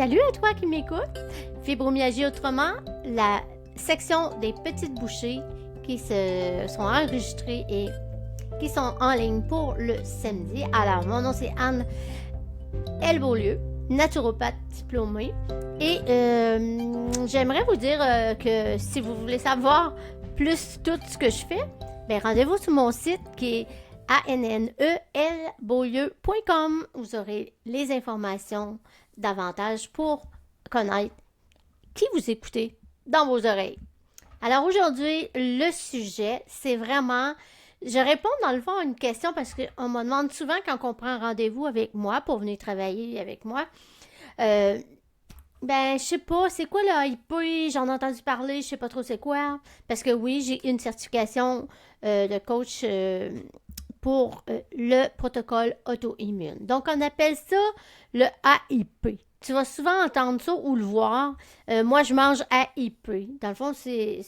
Salut à toi qui m'écoutes. Fibromyalgie autrement, la section des petites bouchées qui sont enregistrées et qui sont en ligne pour le samedi. Alors, mon nom c'est Anne Beaulieu, naturopathe diplômée. Et j'aimerais vous dire que si vous voulez savoir plus tout ce que je fais, rendez-vous sur mon site qui est annelbeaulieu.com. Vous aurez les informations davantage pour connaître qui vous écoutez dans vos oreilles. Alors aujourd'hui, le sujet, c'est vraiment... Je réponds dans le fond à une question parce qu'on me demande souvent quand on prend rendez-vous avec moi pour venir travailler avec moi. Je sais pas, c'est quoi le HIP? J'en ai entendu parler, je sais pas trop c'est quoi. Parce que oui, j'ai une certification de coach pour le protocole auto-immune. Donc, on appelle ça le AIP. Tu vas souvent entendre ça ou le voir. Moi, je mange AIP. Dans le fond, c'est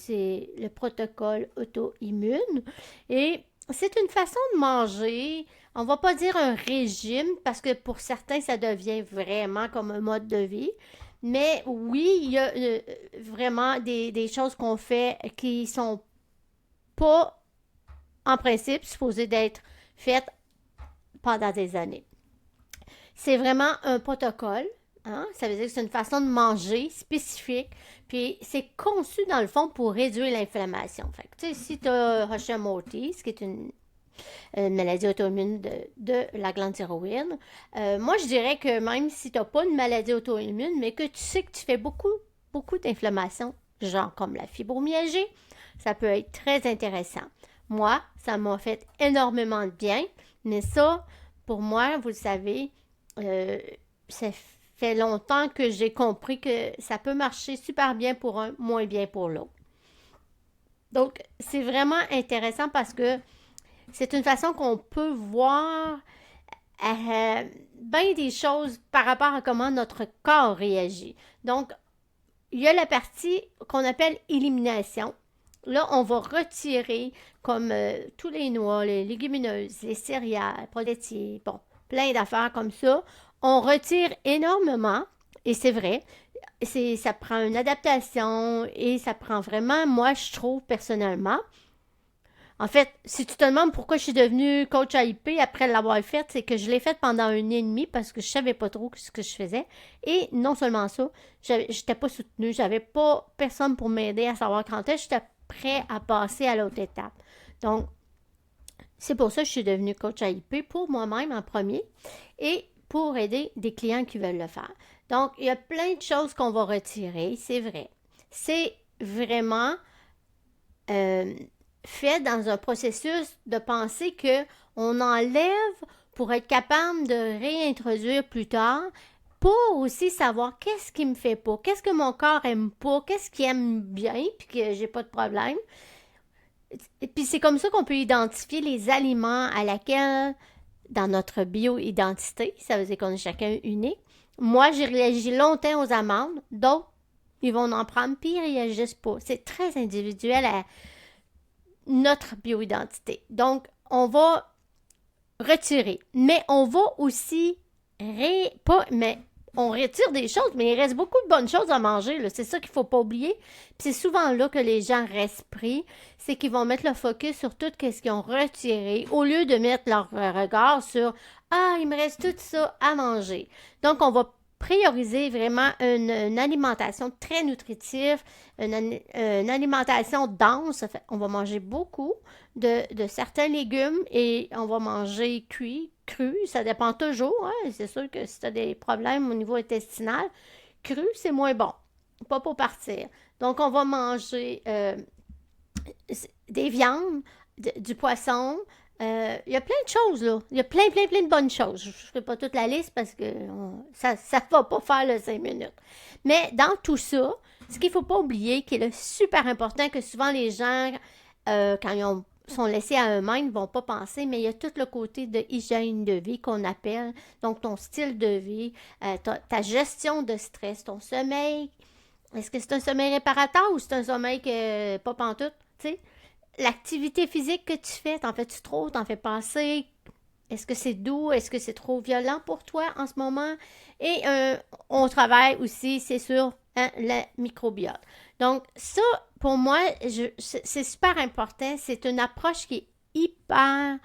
le protocole auto-immune. Et c'est une façon de manger. On va pas dire un régime parce que pour certains, ça devient vraiment comme un mode de vie. Mais oui, il y a vraiment des choses qu'on fait qui sont pas, en principe, supposées d'être faites pendant des années. C'est vraiment un protocole. Hein? Ça veut dire que c'est une façon de manger spécifique. Puis c'est conçu, dans le fond, pour réduire l'inflammation. Fait que, tu sais, si tu as Hashimoto, ce qui est une maladie auto-immune de la glande thyroïde, moi, je dirais que même si tu n'as pas une maladie auto-immune, mais que tu sais que tu fais beaucoup d'inflammation, genre comme la fibromyalgie, ça peut être très intéressant. Moi, ça m'a fait énormément de bien, mais ça, pour moi, vous le savez, ça fait longtemps que j'ai compris que ça peut marcher super bien pour un, moins bien pour l'autre. Donc, c'est vraiment intéressant parce que c'est une façon qu'on peut voir bien des choses par rapport à comment notre corps réagit. Donc, il y a la partie qu'on appelle élimination. Là, on va retirer comme tous les noix, les légumineuses, les céréales, laitiers, bon, plein d'affaires comme ça. On retire énormément, et c'est vrai, ça prend une adaptation et ça prend vraiment, moi, je trouve personnellement. En fait, si tu te demandes pourquoi je suis devenue coach AIP après l'avoir fait, c'est que je l'ai fait pendant 1 an et demi parce que je savais pas trop ce que je faisais. Et non seulement ça, j'étais pas soutenue, j'avais pas personne pour m'aider à savoir quand est-ce que j'étais prêt à passer à l'autre étape. Donc, c'est pour ça que je suis devenue coach AIP pour moi-même en premier et pour aider des clients qui veulent le faire. Donc, il y a plein de choses qu'on va retirer, c'est vrai. C'est vraiment fait dans un processus de penser qu'on enlève pour être capable de réintroduire plus tard, pour aussi savoir qu'est-ce qui me fait pas, qu'est-ce que mon corps aime pas, qu'est-ce qu'il aime bien, puis que j'ai pas de problème. Et puis c'est comme ça qu'on peut identifier les aliments à laquelle, dans notre bio-identité, ça veut dire qu'on est chacun unique. Moi, j'ai réagi longtemps aux amandes, d'autres, ils vont en prendre, puis ils réagissent pas. C'est très individuel à notre bioidentité. Donc, on va retirer. Mais on va aussi on retire des choses, mais il reste beaucoup de bonnes choses à manger. Là. C'est ça qu'il ne faut pas oublier. Puis c'est souvent là que les gens restent pris. C'est qu'ils vont mettre le focus sur tout ce qu'ils ont retiré au lieu de mettre leur regard sur « Ah, il me reste tout ça à manger. » Donc, on va prioriser vraiment une alimentation très nutritive, une alimentation dense. On va manger beaucoup de certains légumes et on va manger cuit, cru, ça dépend toujours. Hein? C'est sûr que si tu as des problèmes au niveau intestinal, cru, c'est moins bon. Pas pour partir. Donc, on va manger des viandes, du poisson. Il y a plein de choses, là. Il y a plein de bonnes choses. Je ne ferai pas toute la liste parce que ça ne va pas faire le 5 minutes. Mais dans tout ça, ce qu'il ne faut pas oublier, qui est le super important, que souvent les gens, quand ils sont laissés à eux-mêmes, ne vont pas penser, mais il y a tout le côté de hygiène de vie qu'on appelle, donc ton style de vie, ta gestion de stress, ton sommeil. Est-ce que c'est un sommeil réparateur ou c'est un sommeil que pas pantoute, tu sais? L'activité physique que tu fais, t'en fais-tu trop, t'en fais pas assez? Est-ce que c'est doux? Est-ce que c'est trop violent pour toi en ce moment? Et on travaille aussi, c'est sur la microbiote. Donc, ça, pour moi, c'est super important. C'est une approche qui est hyper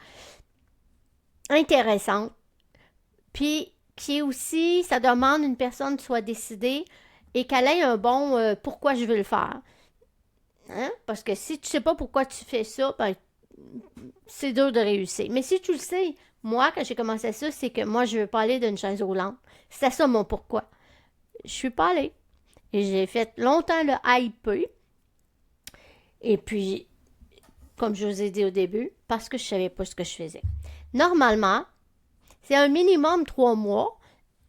intéressante. Puis, qui est aussi, ça demande une personne soit décidée et qu'elle ait un bon pourquoi je veux le faire. Hein? Parce que si tu sais pas pourquoi tu fais ça, ben, c'est dur de réussir. Mais si tu le sais, moi, quand j'ai commencé ça, c'est que moi, je veux pas aller d'une chaise roulante. C'était ça mon pourquoi. Je suis pas allée. Et j'ai fait longtemps le hype. Et puis, comme je vous ai dit au début, parce que je savais pas ce que je faisais. Normalement, c'est un minimum 3 mois.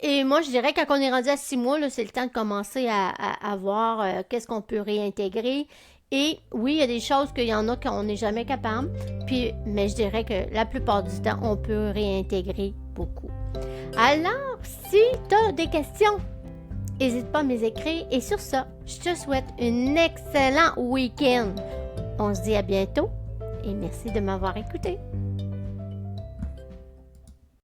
Et moi, je dirais que quand on est rendu à 6 mois, là, c'est le temps de commencer à voir qu'est-ce qu'on peut réintégrer. Et oui, il y a des choses qu'il y en a qu'on n'est jamais capable. Puis, mais je dirais que la plupart du temps, on peut réintégrer beaucoup. Alors, si tu as des questions, n'hésite pas à me les écrire. Et sur ça, je te souhaite un excellent week-end. On se dit à bientôt et merci de m'avoir écouté.